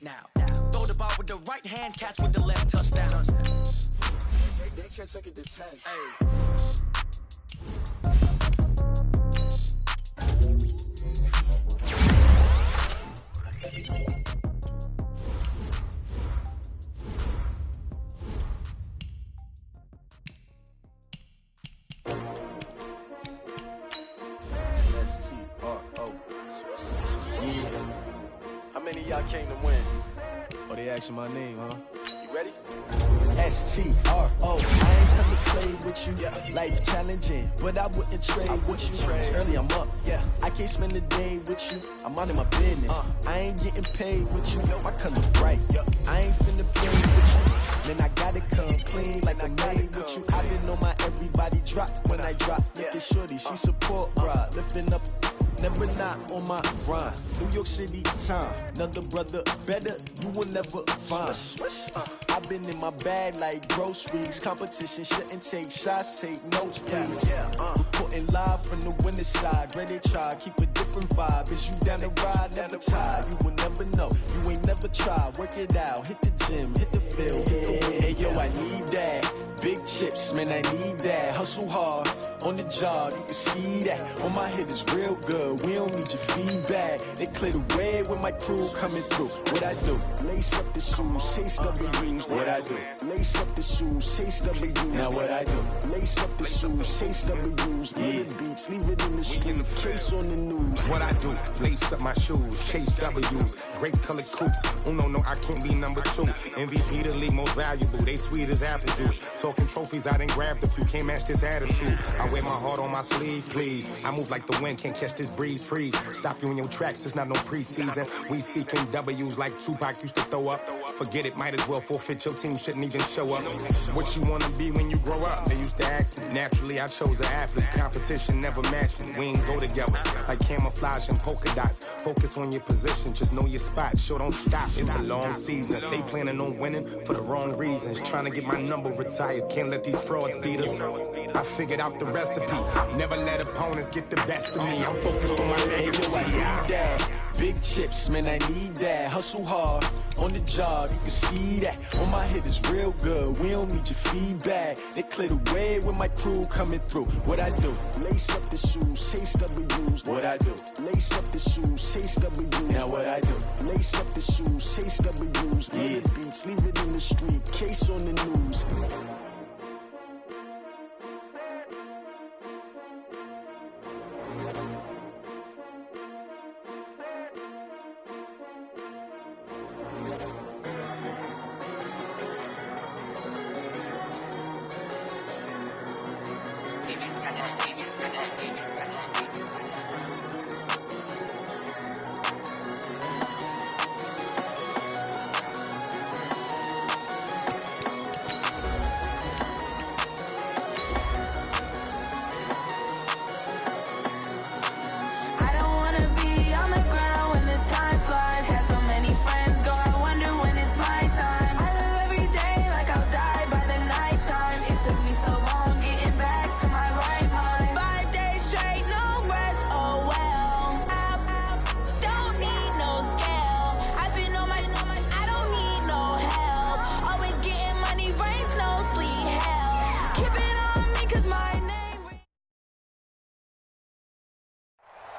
Now, throw the ball with the right hand, catch with the left, touchdown. They can't take it to 10. Hey. How many of y'all came to win? Oh, they asking my name, huh? You ready? S-T-R-O. I ain't come to play with you. Yeah. Life challenging, but I wouldn't trade with you. It's early, I'm up. Yeah. I can't spend the day with you. I'm minding my business. I ain't getting paid with you. My color bright. I ain't finna play with you. Man, I gotta come clean like I'm made with you. I been on my everybody drop when I drop. Look at shorty, she support, bruh. Lifting up. Never not on my grind. New York City time. Another brother better, you will never find. I've been in my bag like groceries. Competition shouldn't take shots, take notes, please. Reporting live from the winning side. Ready to try, keep a different vibe. Is you down the ride, never tired. You will never know, you ain't never tried. Work it out, hit the gym, hit the field, hit the wind. Hey yo, I need that. Big chips, man, I need that. Hustle hard, on the job, you can see that. On my head is real good. We don't need your feedback. They clear the way with my crew coming through. What I do? Lace up the shoes, chase W's. What I do? Lace up the shoes, chase W's. Now what I do? Lace up the shoes, chase W's. Yeah. Beats, leave it in the street, case on the news. What I do? Lace up my shoes, chase W's. Great colored coops. Oh no, I can't be number 2. MVP the league most valuable. They sweet as apple juice. Talking trophies, I done grabbed a few. Can't match this attitude. I wear my heart on my sleeve, please. I move like the wind, can't catch this breeze, freeze. Stop you in your tracks, there's not no preseason. We seeking W's like Tupac used to throw up. Forget it, might as well forfeit. Your team shouldn't even show up. What you wanna be when you grow up? They used to ask me. Naturally, I chose an athlete. Competition never matched me. We ain't go together like camouflage and polka dots. Focus on your position, just know your spot. Sure, don't stop. It's a long season. They planning on winning for the wrong reasons. Trying to get my number retired. Can't let these frauds beat us. I figured out the recipe. Never let opponents get the best of me. I'm focused on my legacy. I need that. Big chips, man, I need that. Hustle hard, on the job, you can see that. On my head is real good, we don't need your feedback. They clear the way with my crew coming through. What I do? Lace up the shoes, chase W's. What I do? Lace up the shoes, chase W's. Now what I do? Lace up the shoes, chase W's. Yeah. Beats, leave it in the street, case on the news.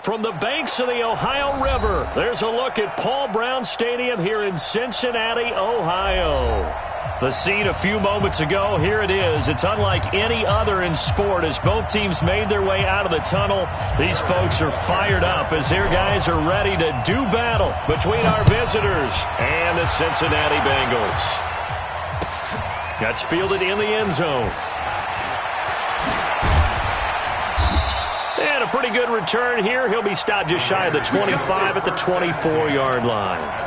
From the banks of the Ohio River, there's a look at Paul Brown Stadium here in Cincinnati, Ohio. The scene a few moments ago, here it is. It's unlike any other in sport as both teams made their way out of the tunnel. These folks are fired up as their guys are ready to do battle between our visitors and the Cincinnati Bengals. That's fielded in the end zone. And a pretty good return here. He'll be stopped just shy of the 25 at the 24-yard line.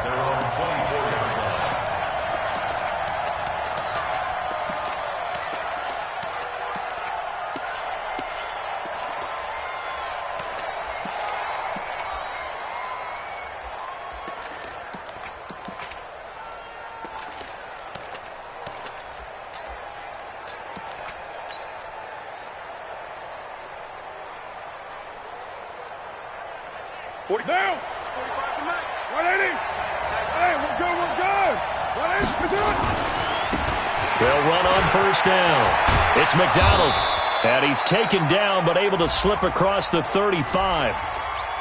Down. 180. Hey, we're good, we're good. They'll run on first down. It's McDonald. And he's taken down but able to slip across the 35.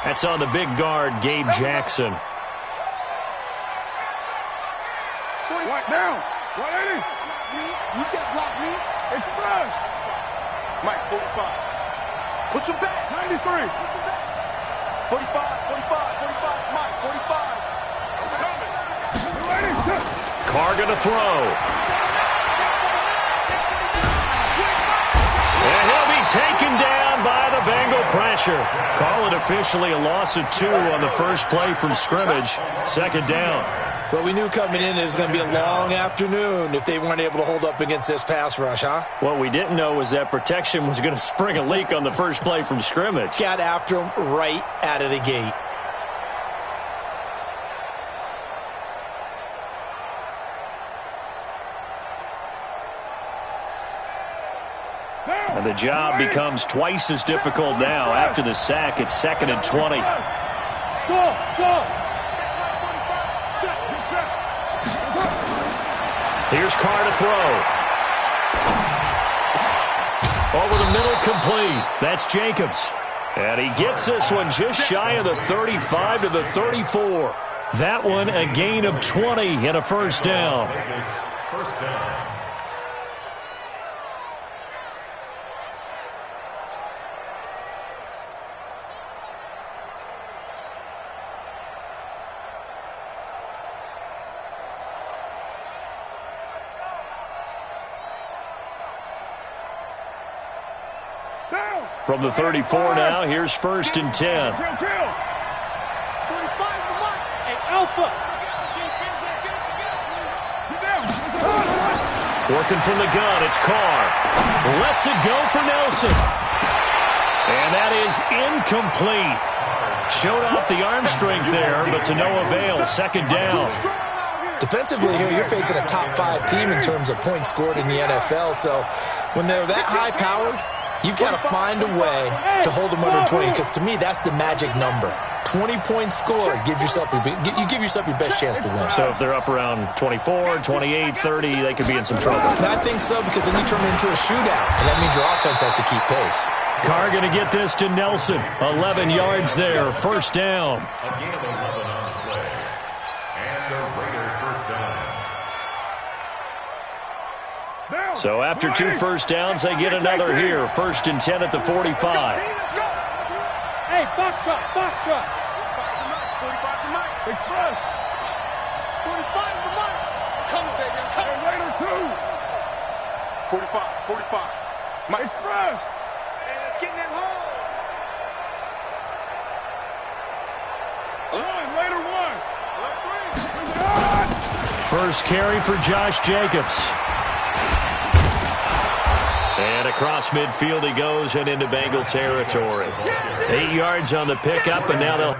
That's on the big guard, Gabe Jackson. Right down. 180. You can't block me. Express. Mike, 45. Push him back. 93. Push him back. 45, 45, 45. Mike, 45. I'm coming. 280. Carr going to throw. And he'll be taken down by the Bengal pressure. Call it officially a loss of 2 on the first play from scrimmage. Second down. Well, we knew coming in it was going to be a long afternoon if they weren't able to hold up against this pass rush, huh? What we didn't know was that protection was going to spring a leak on the first play from scrimmage. Got after him right out of the gate. And the job becomes twice as difficult now. After the sack, it's 2nd and 20. Go. Here's Carr to throw. Over the middle, complete. That's Jacobs. And he gets this one just shy of the 35 to the 34. That one a gain of 20 and a first down. First down. From the 34 now, here's 1st and 10. Kill. 45 the mark. Hey, Alpha. Get down. Working from the gun, it's Carr. Lets it go for Nelson. And that is incomplete. Showed off the arm strength there, but to no avail. Second down. Defensively here, you're facing a top 5 team in terms of points scored in the NFL. So when they're that high-powered, you've got to find a way to hold them under 20, because to me, that's the magic number. 20 points scored, you give yourself your best chance to win. So if they're up around 24, 28, 30, they could be in some trouble. I think so, because then you turn it into a shootout, and that means your offense has to keep pace. Carr going to get this to Nelson. 11 yards there, first down. Again, 11 on the play. And the Raiders first down. So after 2 first downs, they get another here. 1st and 10 at the 45. Hey, box truck. 45 the mark. Express. 45 the mark. Coming, baby. I'm coming. Raider 2. 45. Mike. Express. Hey, let's get in them holes. Raider 1. First carry for Josh Jacobs. And across midfield he goes and into Bengal territory. 8 yards on the pickup, and now they'll...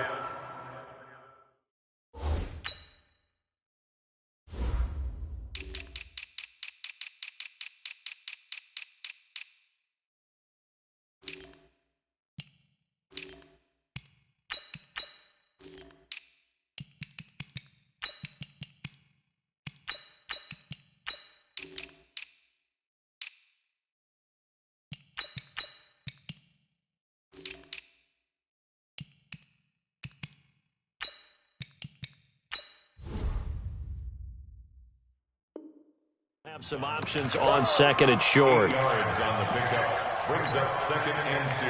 have some options on 2nd and short. 8 yards on the pickup brings up 2nd and 2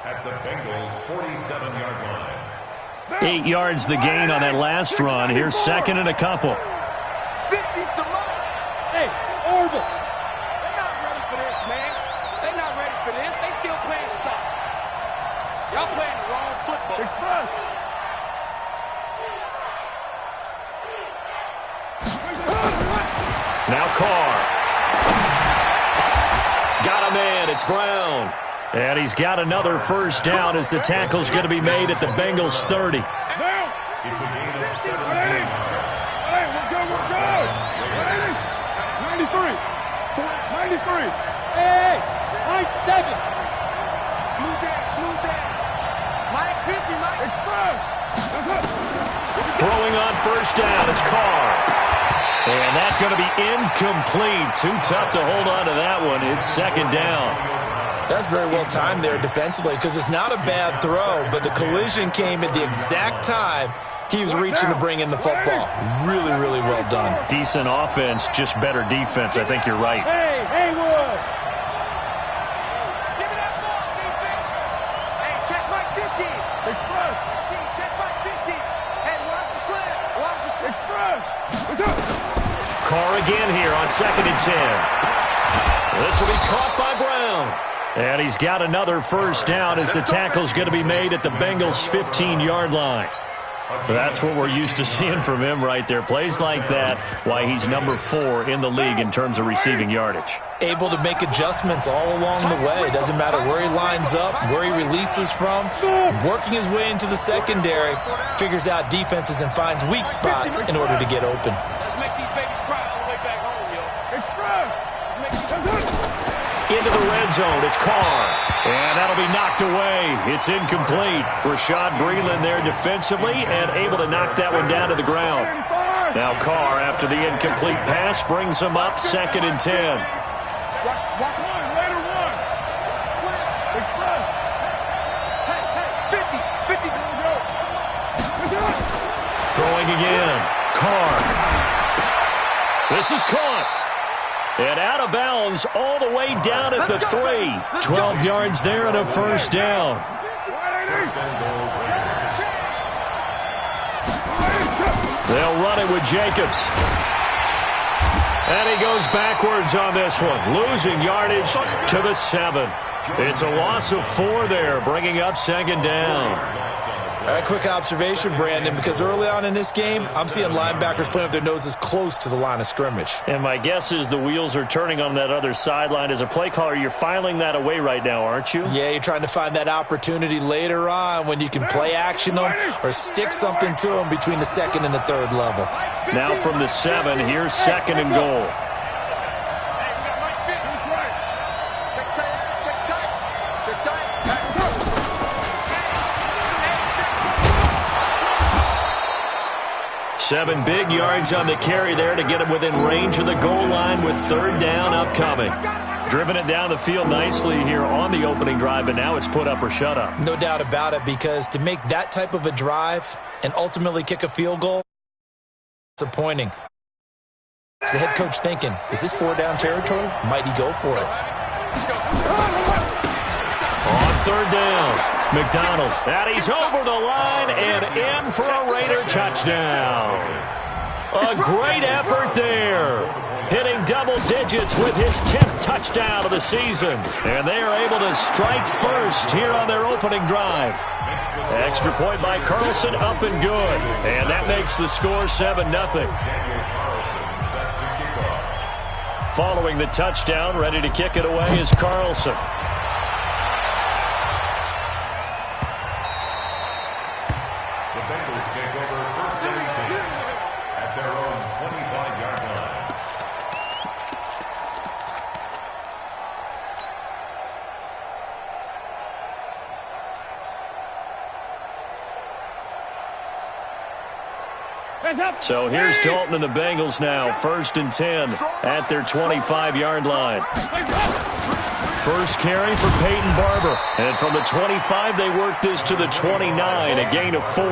at the Bengals' 47-yard line. 8 yards the gain on that last run. Here's 2nd and a couple. 50's the mark. Hey, Orville. They're not ready for this, man. They're not ready for this. They still playing soccer. Y'all playing the wrong football. Express. Now Carr. Got a man. It's Brown. And he's got another first down as the tackle's going to be made at the Bengals' 30. It's a gain of 17 yards. Hey, we're good. 93. Hey, nice 7. Blue down. Mike 50, Mike. Express. Throw Throwing on first down is Carr. And that's going to be incomplete. Too tough to hold on to that one. It's second down. That's very well timed there defensively because it's not a bad throw, but the collision came at the exact time he was reaching to bring in the football. Really, really well done. Decent offense, just better defense. I think you're right. Hey, Haywood! Give me that ball, defense! Hey, check my 50! Express! Check my 50! Hey, watch the slip! Watch the slip! Express! Carr again here on 2nd and 10. This will be caught by Brown. And he's got another first down as the tackle's going to be made at the Bengals' 15-yard line. That's what we're used to seeing from him right there. Plays like that, why he's number 4 in the league in terms of receiving yardage. Able to make adjustments all along the way. Doesn't matter where he lines up, where he releases from. Working his way into the secondary, figures out defenses and finds weak spots in order to get open. Let's make these babies cry all the way back home, yo. Express! Into the red zone, it's Carr. And that'll be knocked away. It's incomplete. Rashad Breeland there defensively and able to knock that one down to the ground. Now Carr, after the incomplete pass, brings him up 2nd and 10. Watch one, later one. Slap. Express. Hey, 50, 50. Throwing again. Carr. This is caught. And out of bounds all the way down at the 3. 12 yards there and a first down. They'll run it with Jacobs. And he goes backwards on this one, losing yardage to the 7. It's a loss of 4 there, bringing up 2nd down. A quick observation, Brandon, because early on in this game, I'm seeing linebackers playing with their noses close to the line of scrimmage. And my guess is the wheels are turning on that other sideline. As a play caller, you're filing that away right now, aren't you? Yeah, you're trying to find that opportunity later on when you can play action them or stick something to them between the 2nd and the 3rd level. Now from the 7, here's 2nd and goal. Seven big yards on the carry there to get him within range of the goal line with 3rd down upcoming. Driven it down the field nicely here on the opening drive, but now it's put up or shut up. No doubt about it, because to make that type of a drive and ultimately kick a field goal, disappointing. Is the head coach thinking, is this 4-down territory? Might he go for it? On 3rd down. McDonald, and he's over the line and in for a Raider touchdown. A great effort there. Hitting double digits with his 10th touchdown of the season. And they are able to strike first here on their opening drive. Extra point by Carlson, up and good. And that makes the score 7-0. Following the touchdown, ready to kick it away is Carlson. So here's Dalton and the Bengals now, 1st and 10 at their 25-yard line. First carry for Peyton Barber. And from the 25, they work this to the 29, a gain of 4.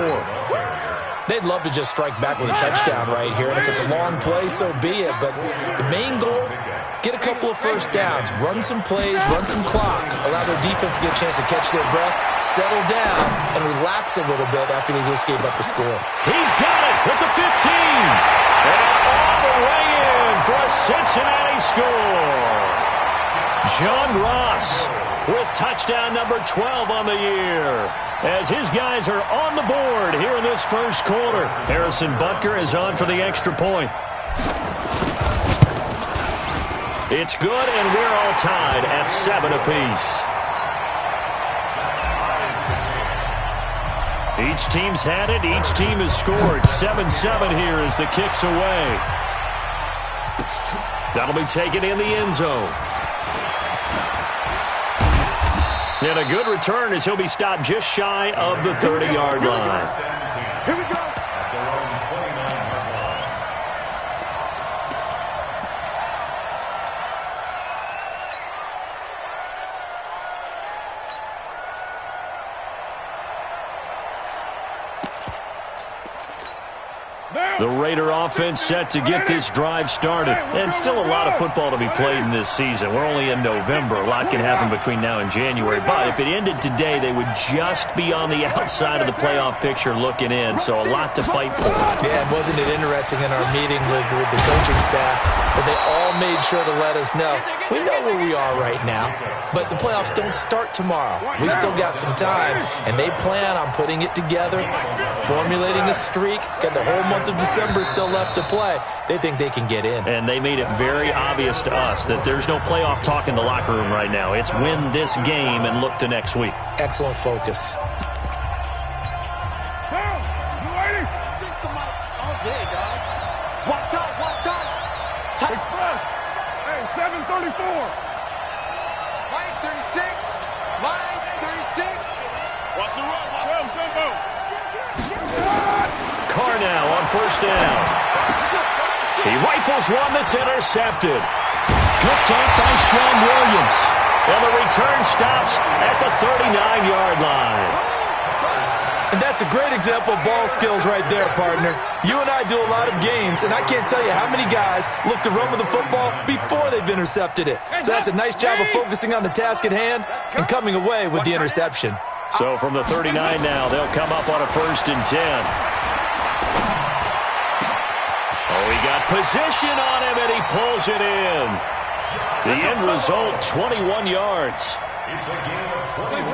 They'd love to just strike back with a touchdown right here, and if it's a long play, so be it. But the main goal, get a couple of first downs, run some plays, run some clock, allow their defense to get a chance to catch their breath, settle down, and relax a little bit after they just gave up a score. He's got it at the 15. And all the way in for a Cincinnati score. John Ross with touchdown number 12 on the year, as his guys are on the board here in this first quarter. Harrison Butker is on for the extra point. It's good, and we're all tied at 7 apiece. Each team's had it. Each team has scored. 7-7 here as the kick's away. That'll be taken in the end zone. And a good return as he'll be stopped just shy of the 30-yard line. Here we go. The Raider offense set to get this drive started. And still a lot of football to be played in this season. We're only in November. A lot can happen between now and January. But if it ended today, they would just be on the outside of the playoff picture looking in. So a lot to fight for. Yeah, and wasn't it interesting in our meeting with the coaching staff that they all made sure to let us know, we know where we are right now, but the playoffs don't start tomorrow. We still got some time, and they plan on putting it together, formulating a streak, got the whole month of December still left to play. They think they can get in. And they made it very obvious to us that there's no playoff talk in the locker room right now. It's win this game and look to next week. Excellent focus. Express. Hey, 734. Line 36. Line 36. Watch the run. Carr now on first down. He rifles one that's intercepted. Picked off by Sean Williams. And the return stops at the 39-yard line. And that's a great example of ball skills right there, partner. You and I do a lot of games, and I can't tell you how many guys look to run with the football before they've intercepted it. So that's a nice job of focusing on the task at hand and coming away with the interception. So from the 39 now, they'll come up on a 1st and 10. Oh, he got position on him, and he pulls it in. The end result, 21 yards.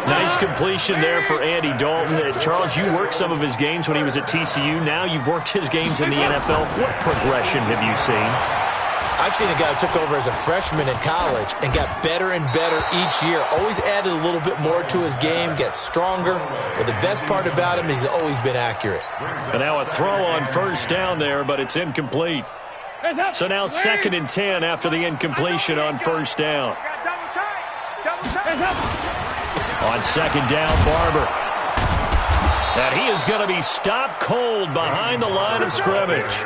Nice completion there for Andy Dalton. Charles, you worked some of his games when he was at TCU. Now you've worked his games in the NFL. What progression have you seen? I've seen a guy who took over as a freshman in college and got better and better each year. Always added a little bit more to his game, gets stronger. But the best part about him is he's always been accurate. And now a throw on first down there, but it's incomplete. So now 2nd and 10 after the incompletion on first down. On 2nd down, Barber. And he is going to be stopped cold behind the line of scrimmage.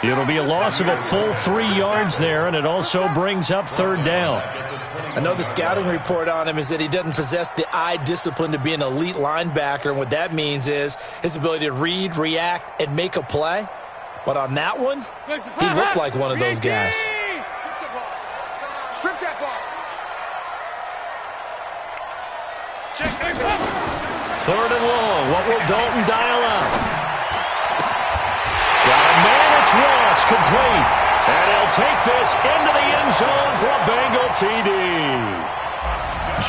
It'll be a loss of a full 3 yards there, and it also brings up 3rd down. I know the scouting report on him is that he doesn't possess the eye discipline to be an elite linebacker, and what that means is his ability to read, react, and make a play. But on that one, he looked like one of those guys. Strip that ball. 3rd and long. What will Dalton dial up? Got a man. It's Ross, complete. And he'll take this into the end zone for a Bengal TD.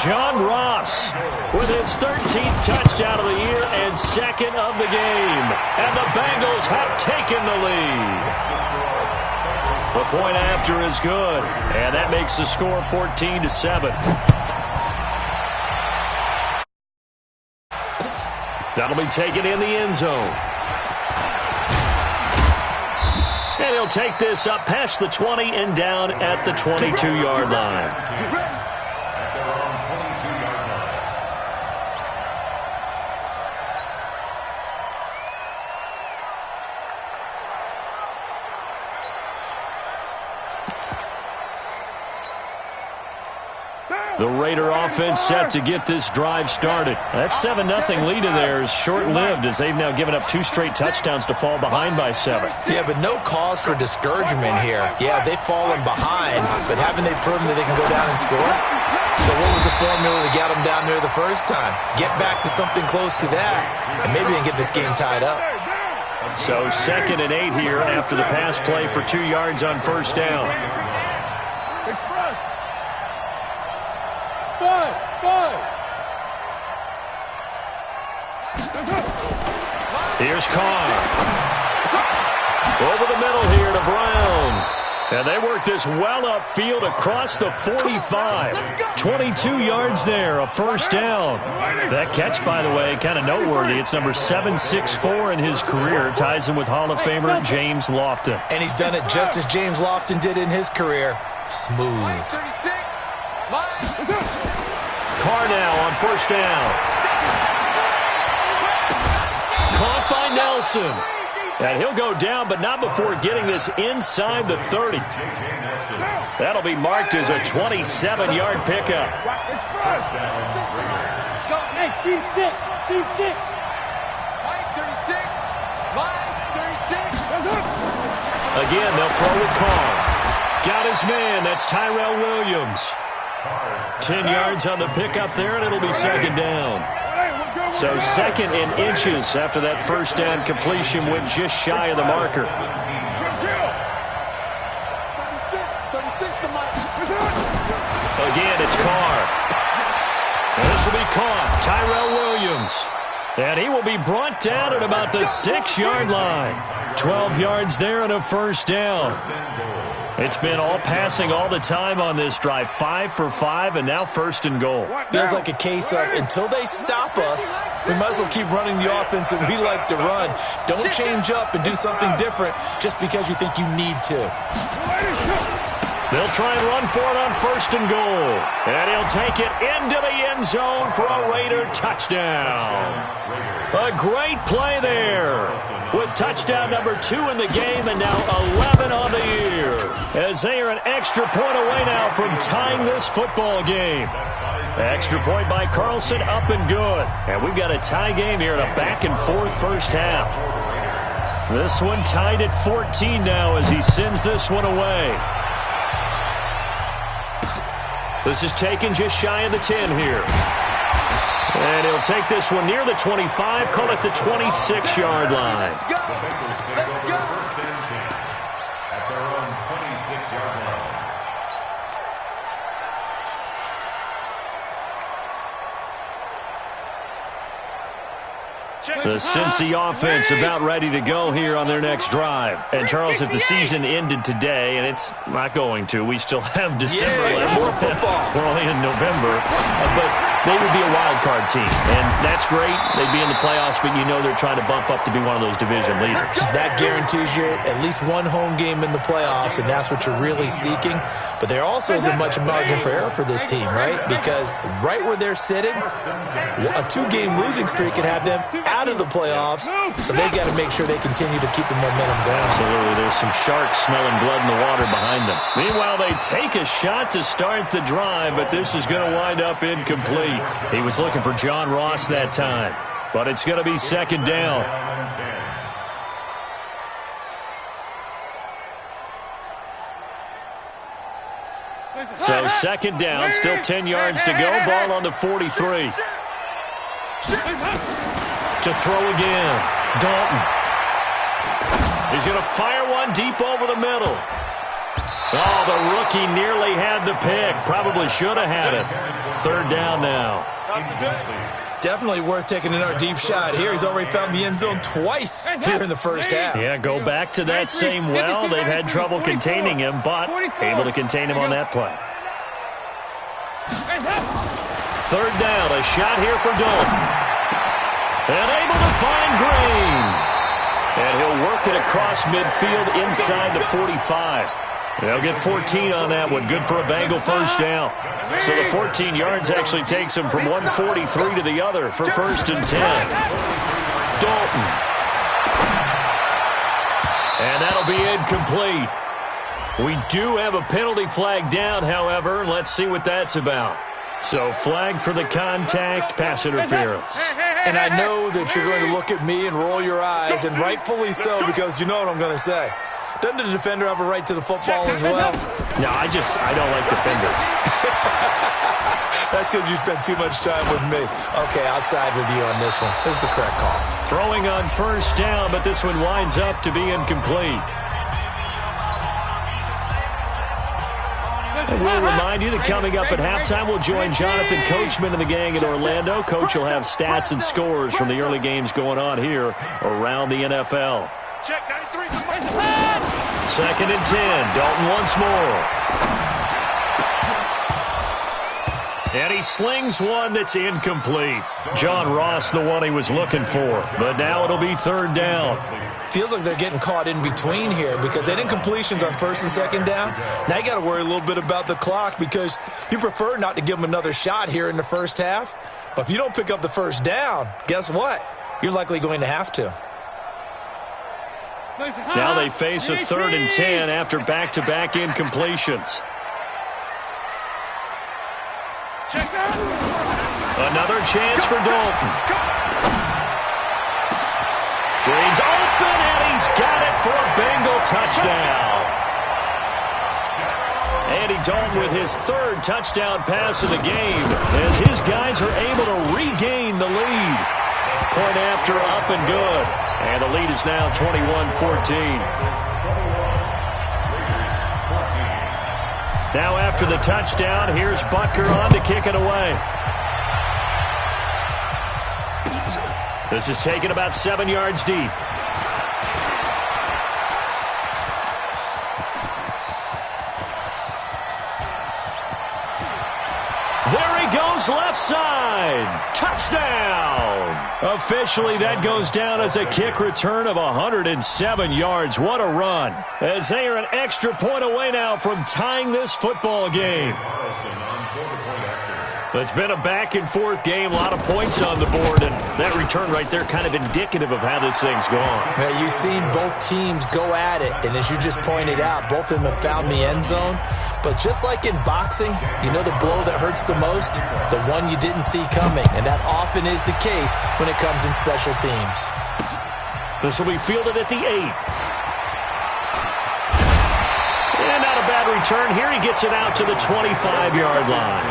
John Ross with his 13th touchdown of the year and 2nd of the game. And the Bengals have taken the lead. The point after is good. And that makes the score 14-7. That'll be taken in the end zone. And he'll take this up past the 20 and down at the 22-yard line. The Raider offense set to get this drive started. That 7-0 lead of theirs short-lived as they've now given up 2 straight touchdowns to fall behind by 7. Yeah, but no cause for discouragement here. Yeah, they've fallen behind, but haven't they proven that they can go down and score? So what was the formula that got them down there the first time? Get back to something close to that, and maybe they can get this game tied up. So 2nd and 8 here after the pass play for 2 yards on first down. Here's Carr. Over the middle here to Brown. And they work this well upfield across the 45. 22 yards there, a first down. That catch, by the way, kind of noteworthy. It's number 764 in his career. Ties him with Hall of Famer James Lofton. And he's done it just as James Lofton did in his career. Smooth. Carr now on first down. Caught by Nelson. And he'll go down, but not before getting this inside the 30. That'll be marked as a 27-yard pickup. Hey, Steve 6. Steve 6. Line 36. Line 36. Again, they'll throw with Carr. Got his man. That's Tyrell Williams. 10 yards on the pickup there, and it'll be second down. So second in inches after that first down completion went just shy of the marker. Again, it's Carr. This will be caught. Tyrell Williams. And he will be brought down at about the 6-yard line. 12 yards there and a first down. It's been all passing all the time on this drive. 5 for 5, and now first and goal. Feels like a case of until they stop us, we might as well keep running the offense that we like to run. Don't change up and do something different just because you think you need to. They'll try and run for it on first and goal. And he'll take it into the end zone for a Raider touchdown. A great play there with touchdown number 2 in the game and now 11 on the year. As they are an extra point away now from tying this football game. Extra point by Carlson, up and good. And we've got a tie game here in a back-and-forth first half. This one tied at 14 now as he sends this one away. This is taken just shy of the 10 here. And he'll take this one near the 25, call it the 26-yard line. The Bengals take over first and 10 at their own 26-yard line. The Cincy offense about ready to go here on their next drive. And, Charles, if the season ended today, and it's not going to, we still have December left. More football. We're only in November. But they would be a wild card team. And that's great. They'd be in the playoffs, but you know they're trying to bump up to be one of those division leaders. That guarantees you at least one home game in the playoffs, and that's what you're really seeking. But there also isn't much margin for error for this team, right? Because right where they're sitting, a 2-game losing streak could have them out of the playoffs, so they've got to make sure they continue to keep the momentum going. Absolutely. There's some sharks smelling blood in the water behind them. Meanwhile, they take a shot to start the drive, but this is going to wind up incomplete. He was looking for John Ross that time, but it's going to be second down. So second down, still 10 yards to go. Ball on the 43. To throw again. Dalton. He's going to fire one deep over the middle. Oh, the rookie nearly had the pick. Probably should have had it. Third down now. Definitely worth taking another deep shot here. He's already found the end zone twice here in the first half. Yeah, go back to that same well. They've had trouble containing him, but able to contain him on that play. Third down, a shot here for Dalton. And able to find Green. And he'll work it across midfield inside the 45. They'll get 14 on that one. Good for a Bengal first down. So the 14 yards actually takes him from 143 to the other for first and 10. Dalton. And that'll be incomplete. We do have a penalty flag down, however. Let's see what that's about. So flag for the contact, pass interference. And I know that you're going to look at me and roll your eyes, and rightfully so, because you know what I'm going to say. Doesn't the defender have a right to the football as well? No, I don't like defenders. That's because you spent too much time with me. Okay, I'll side with you on this one. This is the correct call. Throwing on first down, but this one winds up to be incomplete. And we'll remind you that coming up at halftime, we'll join Jonathan Coachman and the gang in Orlando. Coach will have stats and scores from the early games going on here around the NFL. Check 93. Second and 10. Dalton once more. And he slings one that's incomplete. John Ross, the one he was looking for. But now it'll be third down. Feels like they're getting caught in between here because they didn't completions on first and second down. Now you got to worry a little bit about the clock because you prefer not to give them another shot here in the first half. But if you don't pick up the first down, guess what? You're likely going to have to. Now they face a third and 10 after back-to-back incompletions. Another chance for Dalton. Green's open, and he's got it for a Bengal touchdown. Andy Dalton with his third touchdown pass of the game as his guys are able to regain the lead. Point after, up and good. And the lead is now 21-14. Now after the touchdown, here's Butker on to kick it away. This is taken about 7 yards deep. There he goes, left side. Touchdown. Officially, that goes down as a kick return of 107 yards. What a run. As they are an extra point away now from tying this football game. It's been a back-and-forth game, a lot of points on the board, and that return right there kind of indicative of how this thing's gone. Yeah, you've seen both teams go at it, and as you just pointed out, both of them have found the end zone. But just like in boxing, you know the blow that hurts the most? The one you didn't see coming, and that often is the case when it comes in special teams. This will be fielded at the 8. And not a bad return here. He gets it out to the 25-yard line.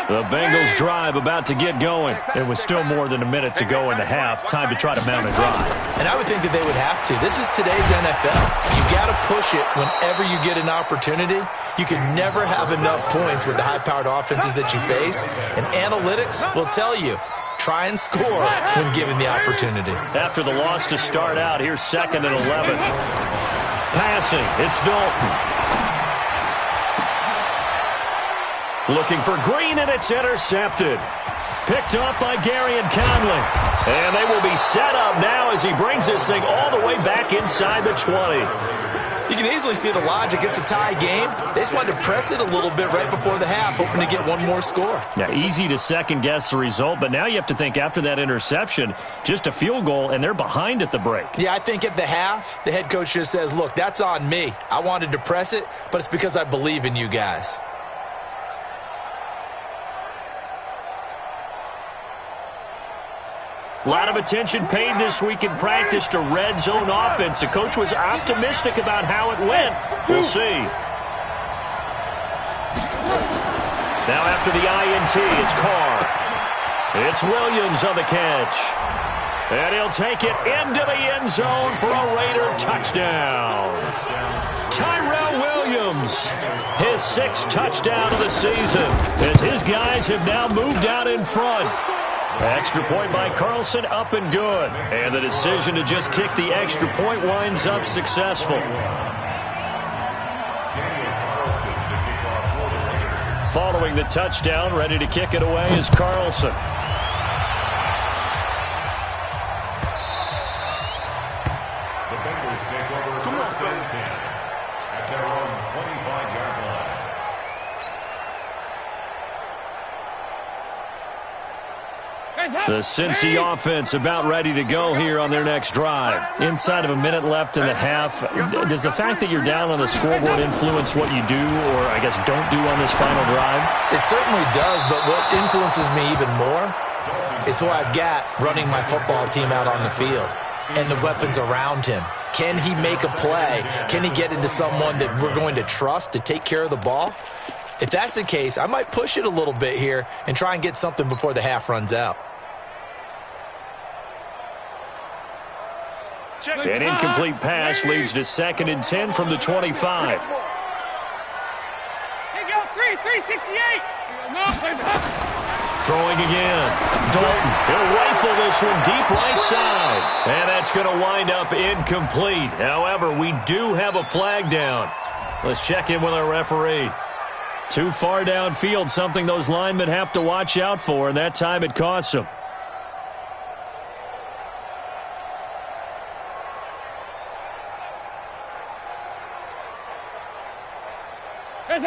The Bengals drive about to get going. It was still more than a minute to go in the half. Time to try to mount a drive. And I would think that they would have to. This is today's NFL. You got to push it whenever you get an opportunity. You can never have enough points with the high-powered offenses that you face. And analytics will tell you, try and score when given the opportunity. After the loss to start out, here's 2nd and 11. Passing, it's Dalton. Looking for Green, and it's intercepted. Picked up by Gary and Conley. And they will be set up now as he brings this thing all the way back inside the 20. You can easily see the logic. It's a tie game. They just wanted to press it a little bit right before the half, hoping to get one more score. Yeah, easy to second-guess the result, but now you have to think after that interception, just a field goal, and they're behind at the break. Yeah, I think at the half, the head coach just says, look, that's on me. I wanted to press it, but it's because I believe in you guys. A lot of attention paid this week in practice to red zone offense. The coach was optimistic about how it went. We'll see. Now after the INT, it's Carr. It's Williams on the catch. And he'll take it into the end zone for a Raider touchdown. Tyrell Williams, his 6th touchdown of the season, as his guys have now moved out in front. Extra point by Carlson, up and good. And the decision to just kick the extra point winds up successful. Following the touchdown, ready to kick it away is Carlson. The Bengals take over 1st and 10 at their own 25-yard line. The Cincy offense about ready to go here on their next drive. Inside of a minute left in the half, does the fact that you're down on the scoreboard influence what you do or, I guess, don't do on this final drive? It certainly does, but what influences me even more is who I've got running my football team out on the field and the weapons around him. Can he make a play? Can he get into someone that we're going to trust to take care of the ball? If that's the case, I might push it a little bit here and try and get something before the half runs out. An incomplete pass leads to 2nd and 10 from the 25. Throwing again. Dalton, he'll rifle this one deep right side. And that's going to wind up incomplete. However, we do have a flag down. Let's check in with our referee. Too far downfield, something those linemen have to watch out for, and that time it costs them.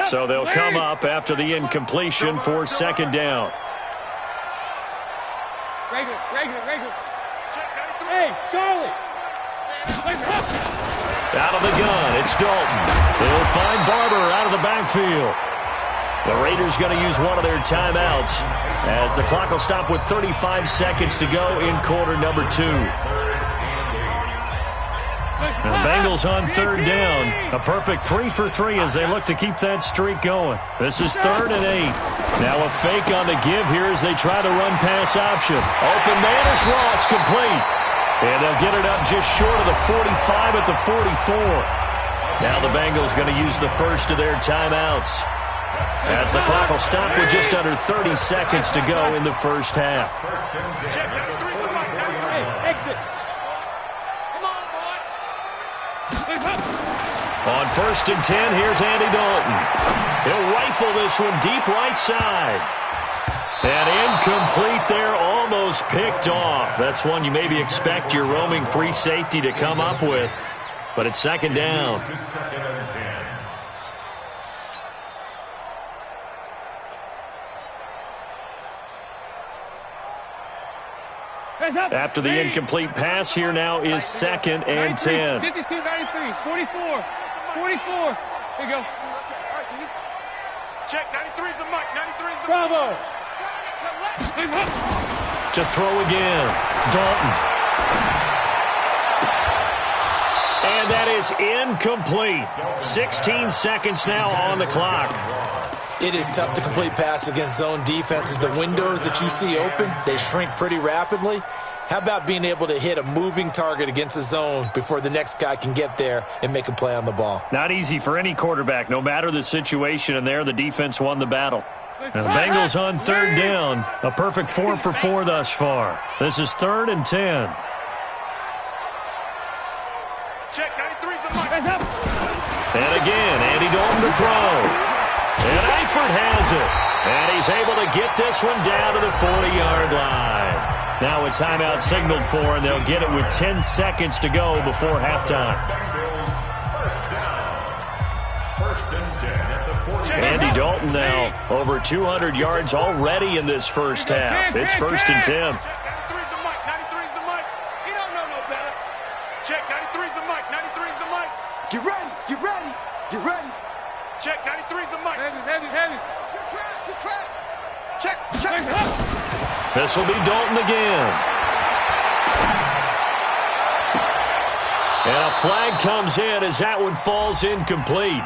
So they'll come up after the incompletion for 2nd down. Regular. Hey, Charlie. Out of the gun, it's Dalton. They'll find Barber out of the backfield. The Raiders going to use one of their timeouts as the clock will stop with 35 seconds to go in quarter number 2. The Bengals on third down. A perfect 3 for 3 as they look to keep that streak going. This is 3rd and 8. Now a fake on the give here as they try the run pass option. Open man is lost, complete. And they'll get it up just short of the 45 at the 44. Now the Bengals going to use the first of their timeouts as the clock will stop with just under 30 seconds to go in the first half. Exit. Come on, boy. On 1st and 10, here's Andy Dalton. He'll rifle this one deep right side. And incomplete there, almost picked off. That's one you maybe expect your roaming free safety to come up with. But it's 2nd down. After the incomplete pass, here now is 2nd and 10. 52, 93, 44, 44. Here you go. Check, 93 is the mic, 93 is the Bravo. To throw again, Dalton. And that is incomplete. 16 seconds now on the clock. It is tough to complete pass against zone defenses. The windows that you see open, they shrink pretty rapidly. How about being able to hit a moving target against a zone before the next guy can get there and make a play on the ball? Not easy for any quarterback, no matter the situation, and there the defense won the battle. And the Bengals on 3rd down. A perfect 4 for 4 thus far. This is 3rd and 10. Check, 93 is the mic. And again, Andy Dalton to throw. And Eifert has it. And he's able to get this one down to the 40-yard line. Now a timeout signaled for, and they'll get it with 10 seconds to go before halftime. Andy Dalton now over 200 yards already in this first half. It's 1st and 10. 93 is the mic, 93 is the mic. He don't know no better. Check, 93 is the mic, 93 is the mic. Get ready, get ready, get ready. Check, 93 is the mic. Heavy. Good track. Check. This will be Dalton again. And a flag comes in as that one falls incomplete.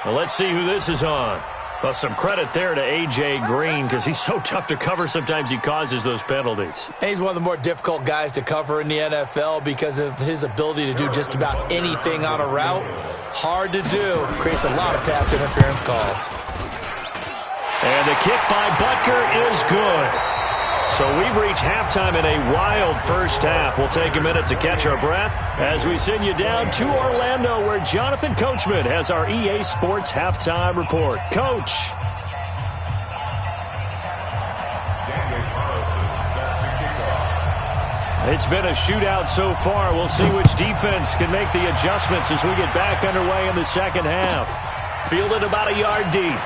Well, let's see who this is on. Well, some credit there to A.J. Green because he's so tough to cover. Sometimes he causes those penalties. And he's one of the more difficult guys to cover in the NFL because of his ability to do just about anything on a route. Hard to do. Creates a lot of pass interference calls. And the kick by Butker is good. So we've reached halftime in a wild first half. We'll take a minute to catch our breath as we send you down to Orlando where Jonathan Coachman has our EA Sports Halftime Report. Coach. It's been a shootout so far. We'll see which defense can make the adjustments as we get back underway in the second half. Fielded about a yard deep.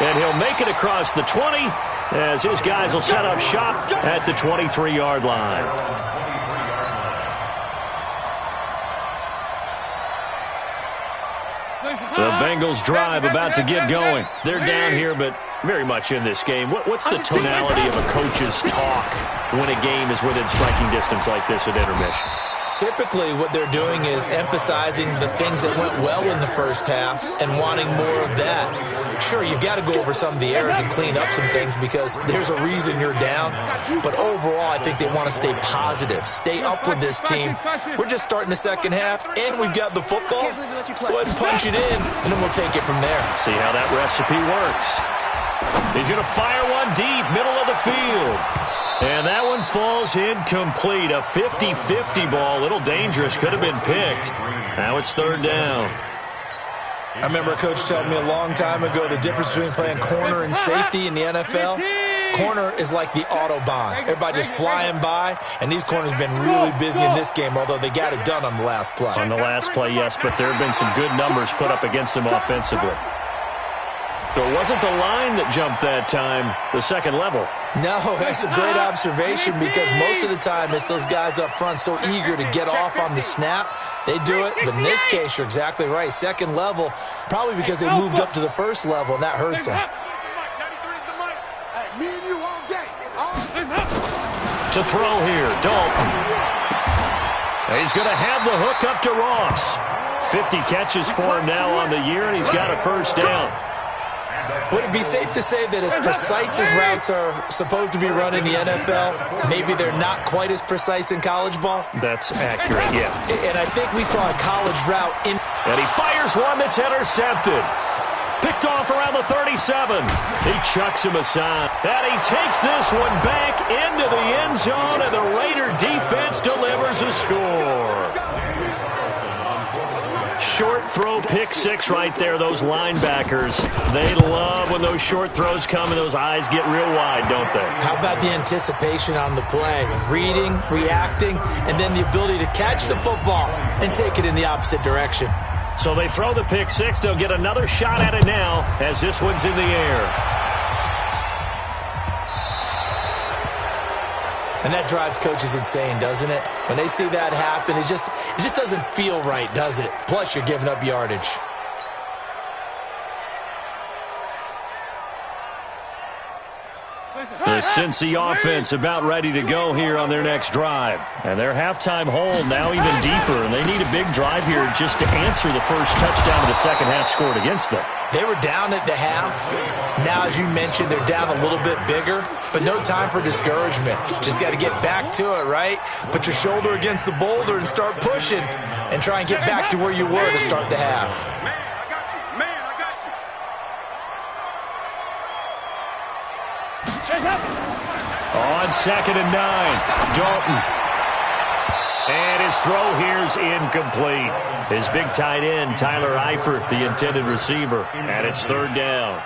And he'll make it across the 20 as his guys will set up shop at the 23-yard line. The Bengals drive about to get going. They're down here, but very much in this game. What's the tonality of a coach's talk when a game is within striking distance like this at intermission? Typically, what they're doing is emphasizing the things that went well in the first half and wanting more of that. Sure, you've got to go over some of the errors and clean up some things because there's a reason you're down. But overall, I think they want to stay positive, stay up with this team. We're just starting the second half, and we've got the football. Let's go ahead and punch it in, and then we'll take it from there. See how that recipe works. He's going to fire one deep, middle of the field. And that one falls incomplete. A 50-50 ball. A little dangerous. Could have been picked. Now it's 3rd down. I remember a coach telling me a long time ago the difference between playing corner and safety in the NFL. Corner is like the Autobahn. Everybody just flying by, and these corners have been really busy in this game, although they got it done on the last play. On the last play, yes, but there have been some good numbers put up against them offensively. So it wasn't the line that jumped that time, the second level. No, that's a great observation because most of the time it's those guys up front so eager to get off on the snap. They do it, but in this case, you're exactly right. Second level, probably because they moved up to the first level, and that hurts them. To throw here, Dalton. He's going to have the hook up to Ross. 50 catches for him now on the year, and he's got a first down. Would it be safe to say that as precise as routes are supposed to be run in the NFL, maybe they're not quite as precise in college ball? That's accurate, yeah. And I think we saw a college route in... And he fires one that's intercepted. Picked off around the 37. He chucks him aside. And he takes this one back into the end zone, and the Raider defense delivers a score. Short throw, pick six right there, those linebackers. They love when those short throws come and those eyes get real wide, don't they? How about the anticipation on the play? Reading, reacting, and then the ability to catch the football and take it in the opposite direction. So they throw the pick six. They'll get another shot at it now as this one's in the air. And that drives coaches insane, doesn't it? When they see that happen, it just doesn't feel right, does it? Plus, you're giving up yardage. The Cincy offense about ready to go here on their next drive. And their halftime hole now even deeper, and they need a big drive here just to answer the first touchdown of the second half scored against them. They were down at the half. Now, as you mentioned, they're down a little bit bigger, but no time for discouragement. Just got to get back to it, right? Put your shoulder against the boulder and start pushing and try and get back to where you were to start the half. On 2nd and 9, Dalton. And his throw here's incomplete. His big tight end, Tyler Eifert, the intended receiver. And it's third down.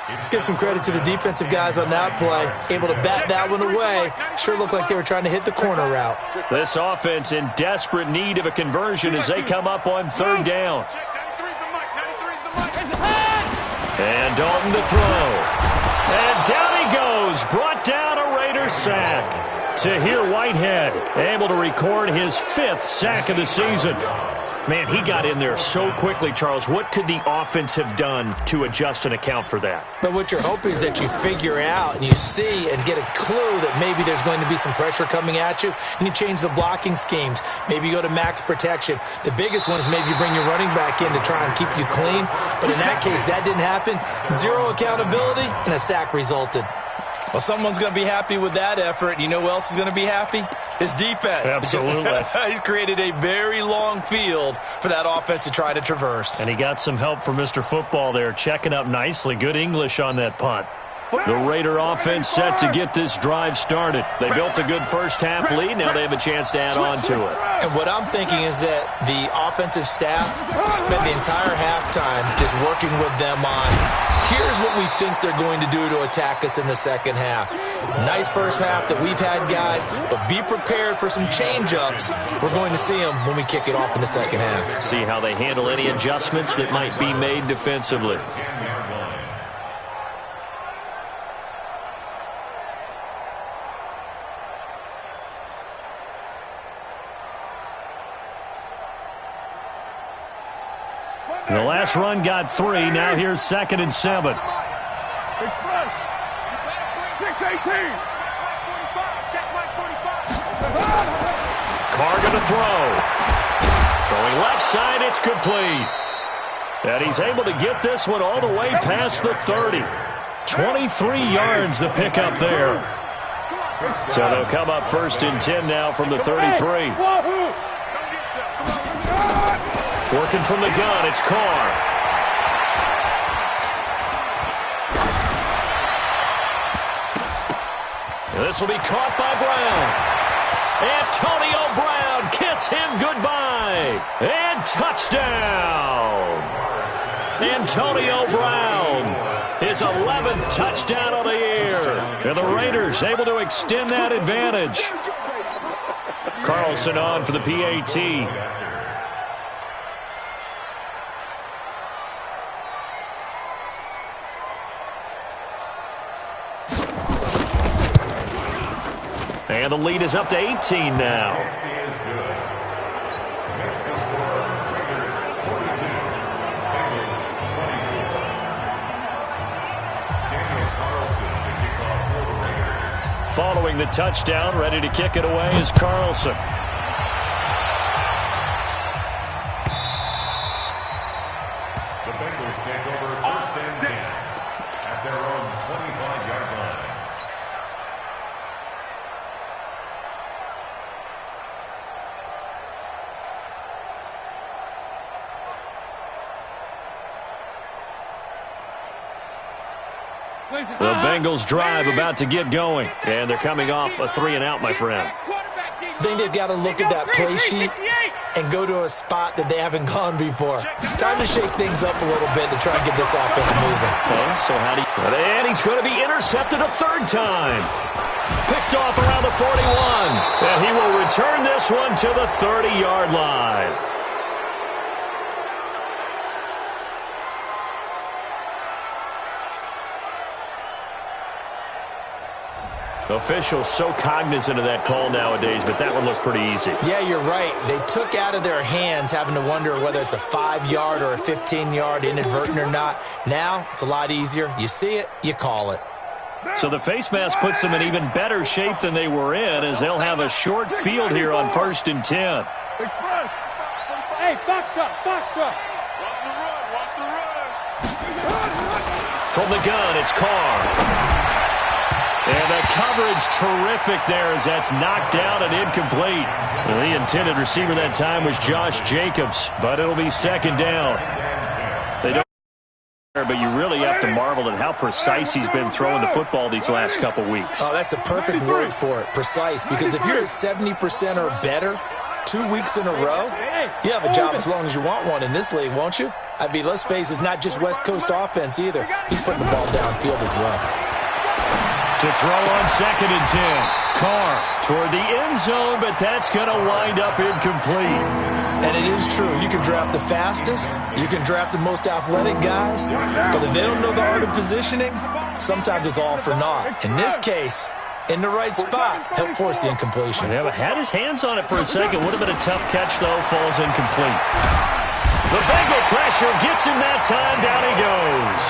Let's give some credit to the defensive guys on that play. Able to bat that one away. Sure looked like they were trying to hit the corner route. This offense in desperate need of a conversion as they come up on third down. And Dalton to throw. And down he goes. Brought down a Raider sack. Tahir Whitehead able to record his 5th sack of the season. Man, he got in there so quickly, Charles. What could the offense have done to adjust and account for that? But what you're hoping is that you figure out and you see and get a clue that maybe there's going to be some pressure coming at you, and you change the blocking schemes. Maybe you go to max protection. The biggest one is maybe you bring your running back in to try and keep you clean. But in that case, that didn't happen. Zero accountability, and a sack resulted. Well, someone's going to be happy with that effort. You know who else is going to be happy? His defense. Absolutely. He's created a very long field for that offense to try to traverse. And he got some help from Mr. Football there, checking up nicely. Good English on that punt. The Raider offense set to get this drive started. They built a good first half lead. Now they have a chance to add on to it. And what I'm thinking is that the offensive staff spent the entire halftime just working with them on, here's what we think they're going to do to attack us in the second half. Nice first half that we've had, guys, but be prepared for some change-ups. We're going to see them when we kick it off in the second half. See how they handle any adjustments that might be made defensively. The last run got 3. Now here's 2nd and 7. 6-18. Carr going to throw. Throwing left side, it's complete. And he's able to get this one all the way past the 30. 23 yards the pickup there. So they'll come up 1st and 10 now from the 33. Working from the gun, it's Carr. This will be caught by Brown. Antonio Brown, kiss him goodbye. And touchdown. Antonio Brown, his 11th touchdown of the year. And the Raiders able to extend that advantage. Carlson on for the PAT. And the lead is up to 18 now. Is good. Next to score, Raiders 42, Bengals 24. Daniel Carlson to kick off for the Raiders. Following the touchdown, ready to kick it away is Carlson. The Bengals take over first and 10 at their own 25-yard line. The Bengals drive about to get going, and they're coming off a 3-and-out, my friend. I think they've got to look at that play sheet and go to a spot that they haven't gone before. Time to shake things up a little bit to try and get this offense moving. Okay, so how do you... And he's going to be intercepted a third time. Picked off around the 41. And he will return this one to the 30-yard line. Officials so cognizant of that call nowadays, but that would look pretty easy. Yeah, you're right. They took out of their hands having to wonder whether it's a 5-yard or a 15-yard, inadvertent or not. Now, it's a lot easier. You see it, you call it. So the face mask puts them in even better shape than they were in, as they'll have a short field here on 1st and 10. Express. Hey, box truck, box truck. Watch the run, watch the run. From the gun, it's Carr. And the coverage terrific there as that's knocked down and incomplete. The intended receiver that time was Josh Jacobs, but it'll be second down. They don't, but you really have to marvel at how precise he's been throwing the football these last couple weeks. Oh, that's the perfect word for it, precise, because if you're at 70% or better 2 weeks in a row, you have a job as long as you want one in this league, won't you? I mean, let's face it, it's not just West Coast offense either. He's putting the ball downfield as well. To throw on 2nd and 10. Carr toward the end zone, but that's going to wind up incomplete. And it is true. You can draft the fastest. You can draft the most athletic guys. But if they don't know the art of positioning, sometimes it's all for naught. In this case, in the right spot, help force the incompletion. Yeah, but had his hands on it for a second. Would have been a tough catch, though. Falls incomplete. The Bengal pressure gets him that time. Down he goes.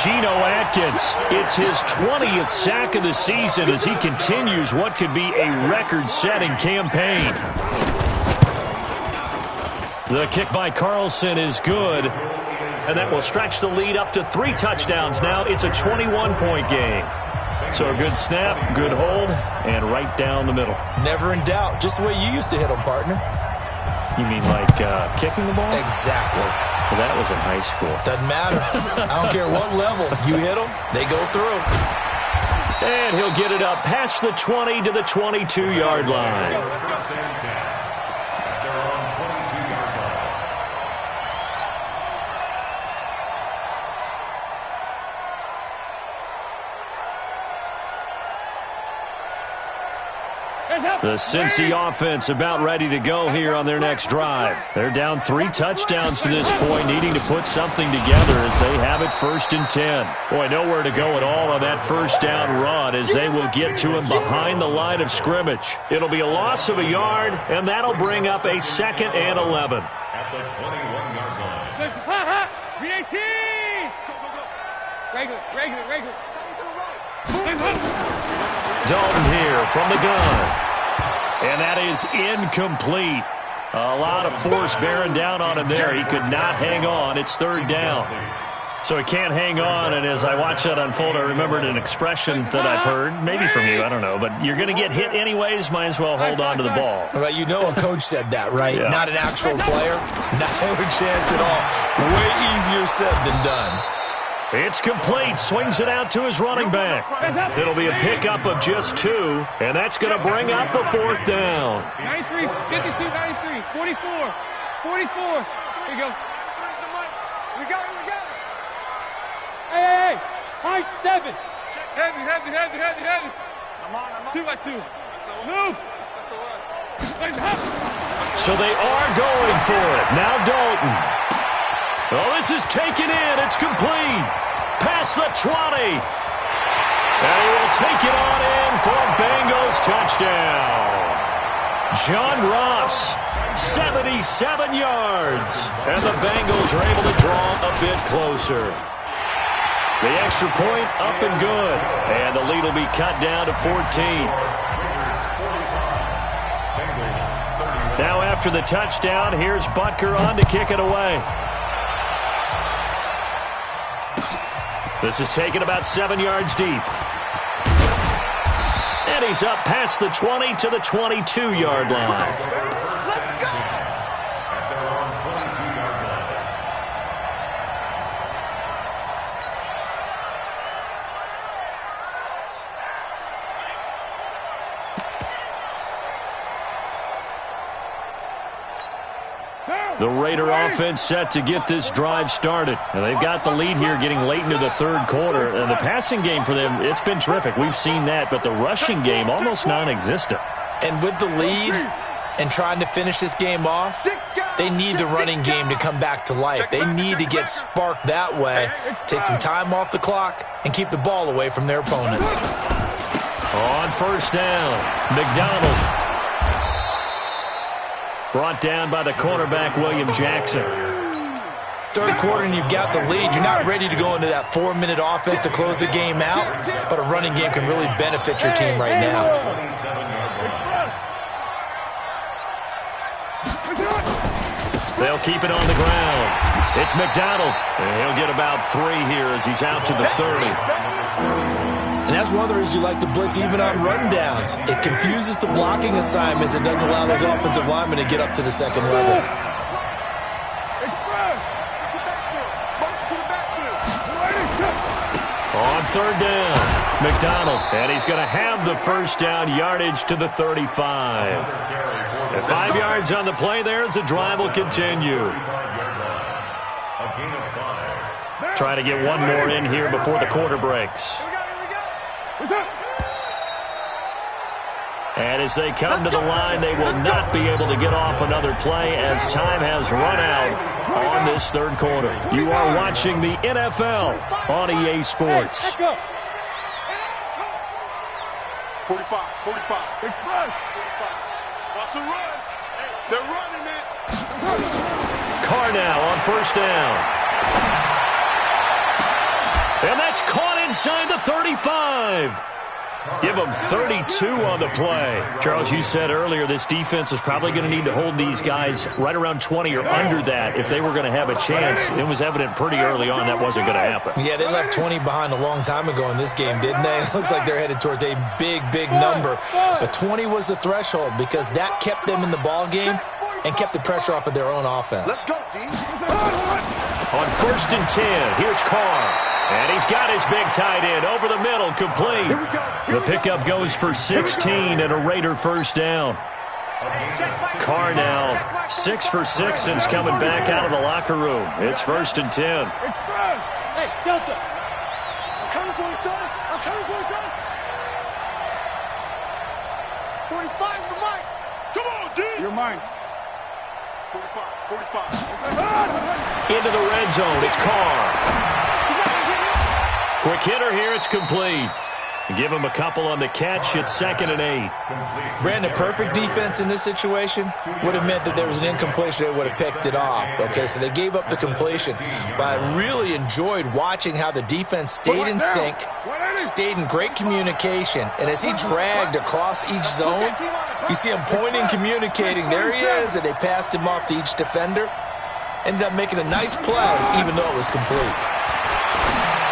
Geno Atkins. It's his 20th sack of the season as he continues what could be a record-setting campaign. The kick by Carlson is good, and that will stretch the lead up to 3 touchdowns now. It's a 21-point game. So a good snap, good hold, and right down the middle. Never in doubt. Just the way you used to hit them, partner. You mean like kicking the ball? Exactly. Well, that was in high school. Doesn't matter. I don't care what level. You hit them, they go through. And he'll get it up past the 20 to the 22-yard line. The Cincy offense about ready to go here on their next drive. They're down 3 touchdowns to this point, needing to put something together as they have it 1st and 10. Boy, nowhere to go at all on that first down run as they will get to him behind the line of scrimmage. It'll be a loss of a yard, and that'll bring up a 2nd and 11. At the 21-yard line. V18! Regular. Dalton here from the gun. And that is incomplete. A lot of force bearing down on him there. He could not hang on. It's 3rd down. So he can't hang on, and as I watch that unfold, I remembered an expression that I've heard, maybe from you, I don't know, but you're going to get hit anyways, might as well hold on to the ball. Well, you know a coach said that, right? Yeah. Not an actual player. Not a chance at all. Way easier said than done. It's complete. Swings it out to his running back. It'll be a pickup of just 2, and that's going to bring up a 4th down. 93, 52, 93, 44, 44. Here you go. We got it. Hey. High 7. Heavy. I'm on. 2 by 2. Move. So they are going for it. Now Dalton. Oh, this is taken in. It's complete. Past the 20. And he will take it on in for a Bengals touchdown. John Ross, 77 yards. And the Bengals are able to draw a bit closer. The extra point up and good. And the lead will be cut down to 14. Now after the touchdown, here's Butker on to kick it away. This is taken about 7 yards deep. And he's up past the 20 to the 22-yard line. The Raider offense set to get this drive started. And they've got the lead here getting late into the third quarter. And the passing game for them, it's been terrific. We've seen that. But the rushing game, almost non-existent. And with the lead and trying to finish this game off, they need the running game to come back to life. They need to get sparked that way, take some time off the clock, and keep the ball away from their opponents. On first down, McDonald. Brought down by the cornerback, William Jackson. Third quarter and you've got the lead. You're not ready to go into that 4-minute offense to close the game out, but a running game can really benefit your team right now. They'll keep it on the ground. It's McDonald. And he'll get about 3 here as he's out to the 30. And that's one of the reasons you like to blitz even on rundowns. It confuses the blocking assignments. It doesn't allow those offensive linemen to get up to the second level. On third down, McDonald. And he's going to have the first down yardage to the 35. And 5 yards on the play there as the drive will continue. Trying to get one more in here before the quarter breaks. And as they come to the line, they will not be able to get off another play as time has run out on this third quarter. You are watching the NFL on EA Sports. 45, 45. Watch the run. They're running it. Carr now on first down. And that's caught inside the 35. Give them 32 on the play. Charles, you said earlier this defense is probably going to need to hold these guys right around 20 or under that if they were going to have a chance. It was evident pretty early on that wasn't going to happen. Yeah, they left 20 behind a long time ago in this game, didn't they? It looks like they're headed towards a big, big number. But 20 was the threshold because that kept them in the ball game and kept the pressure off of their own offense. Let's go, D. On first and 10, here's Carr. And he's got his big tight end over the middle, complete. The pickup goes for 16 and a Raider first down. Carr now 6 for 6 since coming back out of the locker room. It's first and 10. Hey, Delta. I'm coming for you, son. I'm coming for you, son. 45's the mic. Come on, D. You're mine. 45. Into the red zone, it's Carr. Quick hitter here, it's complete. Give him a couple on the catch. It's 2nd and 8. Brandon, perfect defense in this situation would have meant that there was an incompletion. They would have picked it off. Okay, so they gave up the completion. But I really enjoyed watching how the defense stayed in sync, stayed in great communication. And as he dragged across each zone, you see him pointing, communicating. There he is, and they passed him off to each defender. Ended up making a nice play, even though it was complete.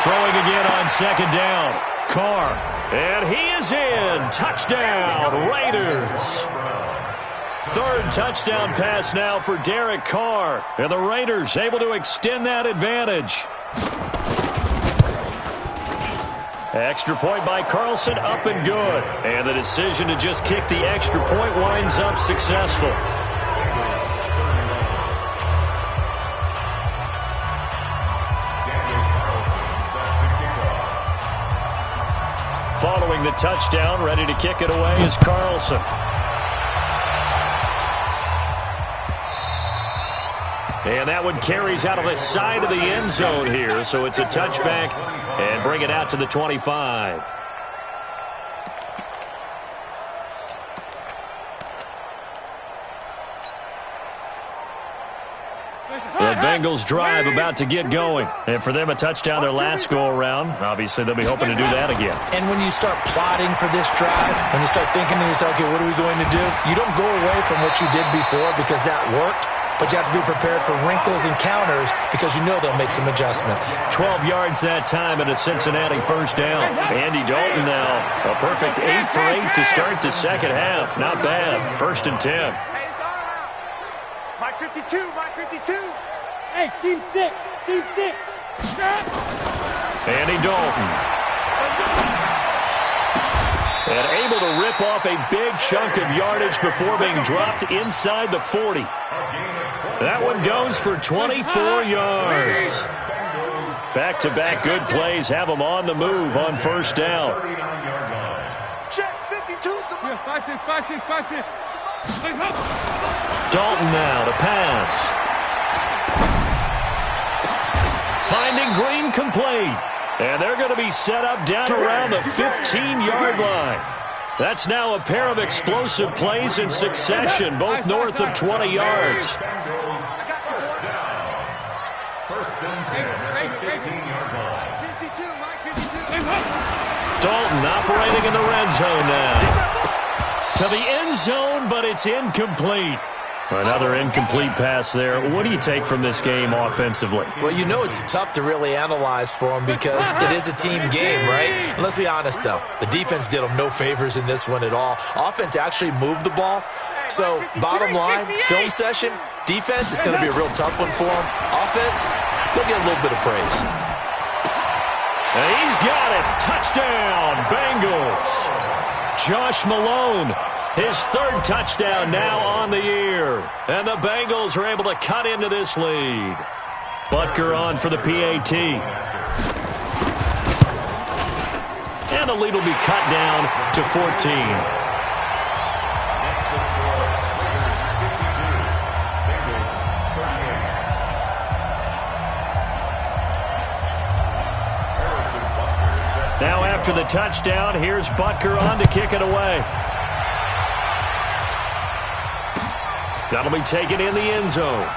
Throwing again on 2nd down. Carr. And he is in. Touchdown, Raiders. Third touchdown pass now for Derek Carr. And the Raiders able to extend that advantage. Extra point by Carlson, up and good. And the decision to just kick the extra point winds up successful. Following the touchdown, ready to kick it away is Carlson. And that one carries out of the side of the end zone here, so it's a touchback and bring it out to the 25. The Bengals drive about to get going. And for them, a touchdown their last go-around. Obviously, they'll be hoping to do that again. And when you start plotting for this drive, when you start thinking to yourself, okay, what are we going to do? You don't go away from what you did before because that worked, but you have to be prepared for wrinkles and counters because you know they'll make some adjustments. 12 yards that time and a Cincinnati first down. Andy Dalton now. A perfect 8 for 8 to start the second half. Not bad. 1st and 10. Mike 52, Mike 52. Hey, seam 6, seam 6. Andy Dalton. And able to rip off a big chunk of yardage before being dropped inside the 40. That one goes for 24 yards. Back-to-back good plays have them on the move on first down. Check 52. Dalton now to pass. Finding Green complete. And they're going to be set up down around the 15-yard line. That's now a pair of explosive plays in succession, both north of 20 yards. First and 10 at the 15-yard line. 52, Mike 52. Dalton operating in the red zone now. To the end zone, but it's incomplete. Another incomplete pass there. What do you take from this game offensively? Well, you know it's tough to really analyze for them because it is a team game, right? And let's be honest, though. The defense did them no favors in this one at all. Offense actually moved the ball. So, bottom line, film session, defense is going to be a real tough one for them. Offense, they'll get a little bit of praise. And he's got it. Touchdown, Bengals. Josh Malone. His 3rd touchdown now on the year. And the Bengals are able to cut into this lead. Butker on for the PAT. And the lead will be cut down to 14. Now after the touchdown, here's Butker on to kick it away. That'll be taken in the end zone.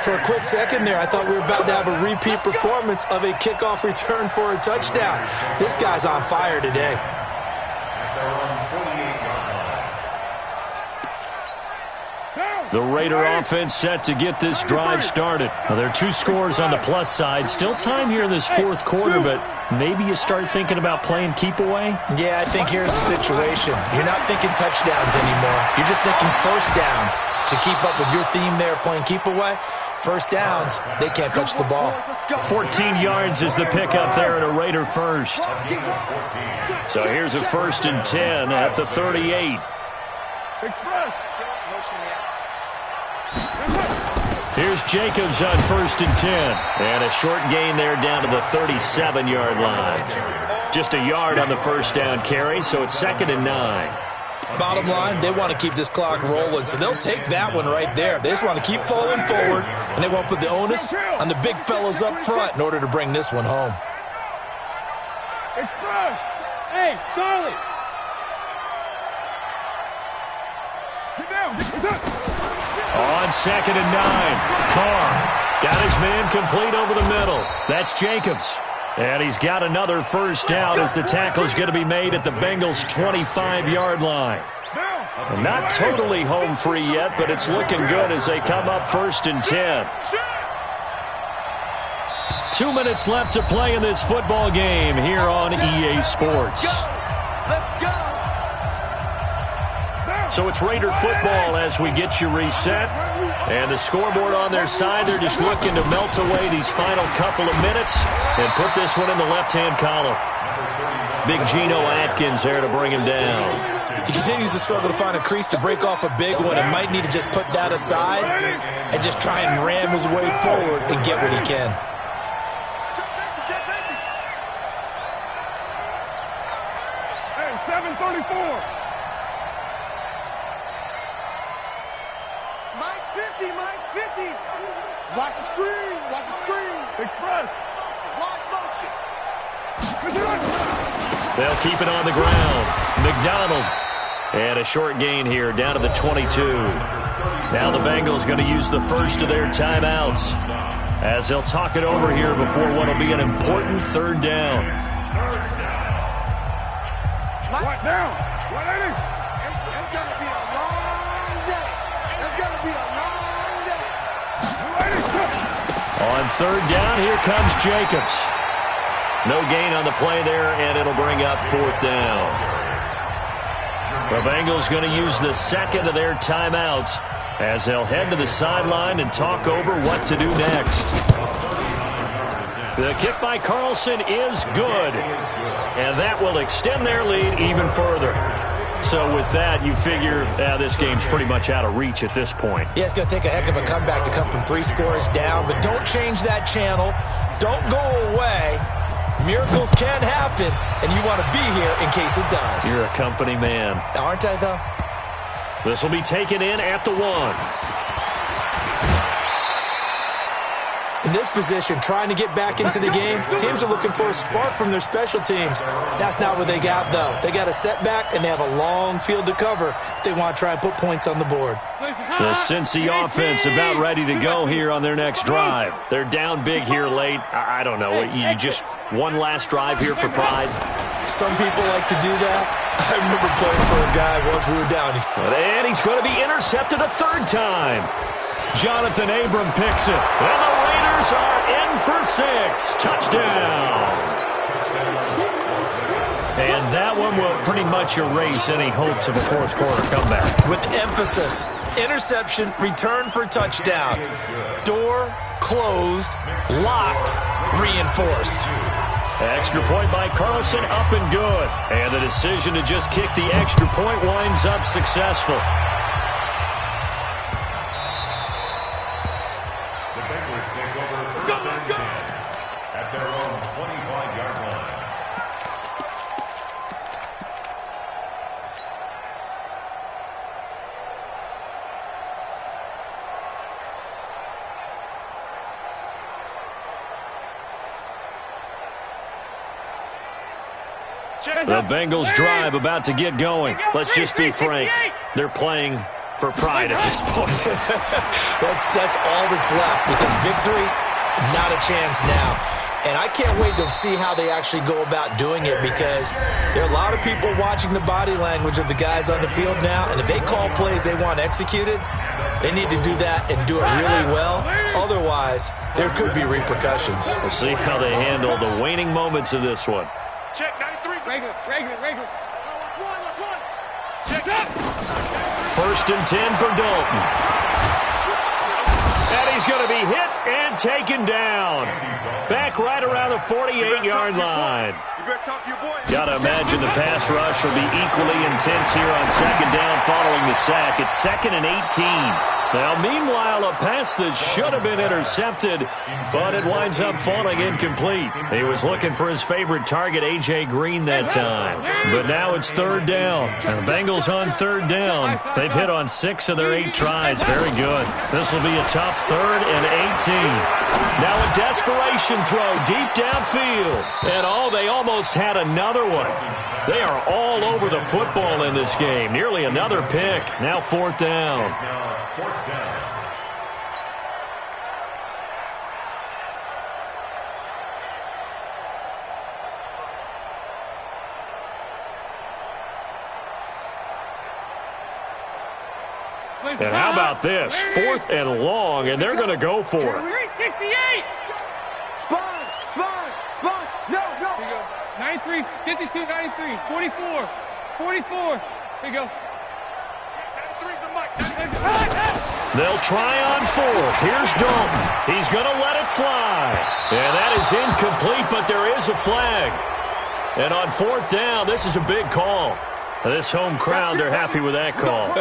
For a quick second there, I thought we were about to have a repeat performance of a kickoff return for a touchdown. This guy's on fire today. The Raider offense set to get this drive started. Now, there are 2 scores on the plus side. Still time here in this 4th quarter, but maybe you start thinking about playing keep away? Yeah, I think here's the situation. You're not thinking touchdowns anymore. You're just thinking first downs. To keep up with your theme there, playing keep away, first downs, they can't touch the ball. 14 yards is the pickup there and a Raider first. So here's a 1st and 10 at the 38. Here's Jacobs on 1st and 10. And a short gain there down to the 37-yard line. Just a yard on the first down carry, so it's 2nd and 9. Bottom line, they want to keep this clock rolling, so they'll take that one right there. They just want to keep falling forward, and they won't put the onus on the big fellas up front in order to bring this one home. Express! Hey, Charlie! Get down! Get down! On 2nd and 9, Carr got his man complete over the middle. That's Jacobs. And he's got another first down as the tackle's going to be made at the Bengals' 25-yard line. And not totally home free yet, but it's looking good as they come up 1st and 10. 2 minutes left to play in this football game here on EA Sports. Let's go. So it's Raider football as we get you reset. And the scoreboard on their side, they're just looking to melt away these final couple of minutes and put this one in the left-hand column. Big Geno Atkins there to bring him down. He continues to struggle to find a crease to break off a big one and might need to just put that aside and just try and ram his way forward and get what he can. Hey, 734! Mike's 50, Mike's 50. Watch the screen, watch the screen. Express! Lock motion. They'll keep it on the ground. McDonald And a short gain here, down to the 22. Now the Bengals going to use the first of their timeouts as they'll talk it over here before what will be an important third down. What down? What inning? It's going to be a long day. It's going to be a long day. On third down, here comes Jacobs. No gain on the play there, and it'll bring up fourth down. The Bengals going to use the second of their timeouts as they'll head to the sideline and talk over what to do next. The kick by Carlson is good, and that will extend their lead even further. So with that, you figure this game's pretty much out of reach at this point. Yeah, it's going to take a heck of a comeback to come from 3 scores down, but don't change that channel. Don't go away. Miracles can happen, and you want to be here in case it does. You're a company man. Aren't I, though? This will be taken in at the 1. In this position, trying to get back into the game, teams are looking for a spark from their special teams. That's not what they got, though. They got a setback, and they have a long field to cover if they want to try and put points on the board. The Cincy offense about ready to go here on their next drive. They're down big here late. I don't know. You just one last drive here for pride? Some people like to do that. I remember playing for a guy once we were down. And he's going to be intercepted a third time. Jonathan Abram picks it. And the Raiders are in for 6. Touchdown. And that one will pretty much erase any hopes of a fourth quarter comeback. With emphasis, interception, return for touchdown. Door closed, locked, reinforced. Extra point by Carlson, up and good. And the decision to just kick the extra point winds up successful. The Bengals take over first and 10 at their own 25-yard line. The Bengals drive about to get going. Let's just be frank. They're playing for pride at this point. That's all that's left, because victory, not a chance now. And I can't wait to see how they actually go about doing it, because there are a lot of people watching the body language of the guys on the field now, and if they call plays they want executed, they need to do that and do it really well. Otherwise, there could be repercussions. We'll see how they handle the waning moments of this one. Check 93. Regular. Watch one. Check up. First and 10 for Dalton. And he's going to be hit and taken down. Back right around the 48-yard line. You better talk to your boy. Got to imagine the pass rush will be equally intense here on second down following the sack. It's 2nd and 18. Now, meanwhile, a pass that should have been intercepted, but it winds up falling incomplete. He was looking for his favorite target, A.J. Green, that time. But now it's third down. And the Bengals on third down. They've hit on 6 of their 8 tries. Very good. This will be a tough 3rd and 18. Now a desperation throw deep downfield. And, they almost had another one. They are all over the football in this game. Nearly another pick. Now 4th down. And how about this? 4th and long, and they're going to go for it. 368. Sponge. No. 93, 52, 93, 44. 44. Here you go. 93's the mic. They'll try on 4th. Here's Dalton. He's going to let it fly. And that is incomplete, but there is a flag. And on 4th down, this is a big call. This home crowd, they're happy with that call.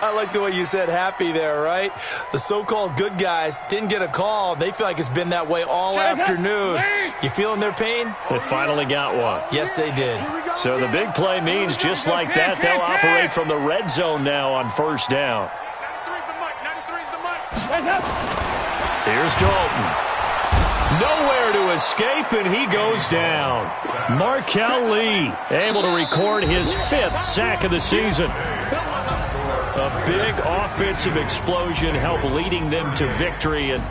I like the way you said happy there, right? The so-called good guys didn't get a call. They feel like it's been that way all afternoon. You feeling their pain? They finally got one. Yes, they did. So the big play means just like that, they'll operate from the red zone now on 1st down. 93's the mic. Here's Dalton. Nowhere to escape, and he goes down. Markel Lee able to record his 5th sack of the season. A big offensive explosion helped leading them to victory, and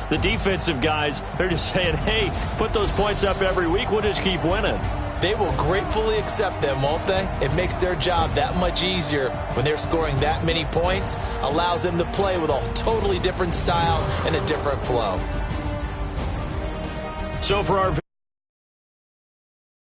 the defensive guys, they're just saying, hey, put those points up every week, we'll just keep winning. They will gratefully accept them, won't they? It makes their job that much easier when they're scoring that many points, allows them to play with a totally different style and a different flow. So for our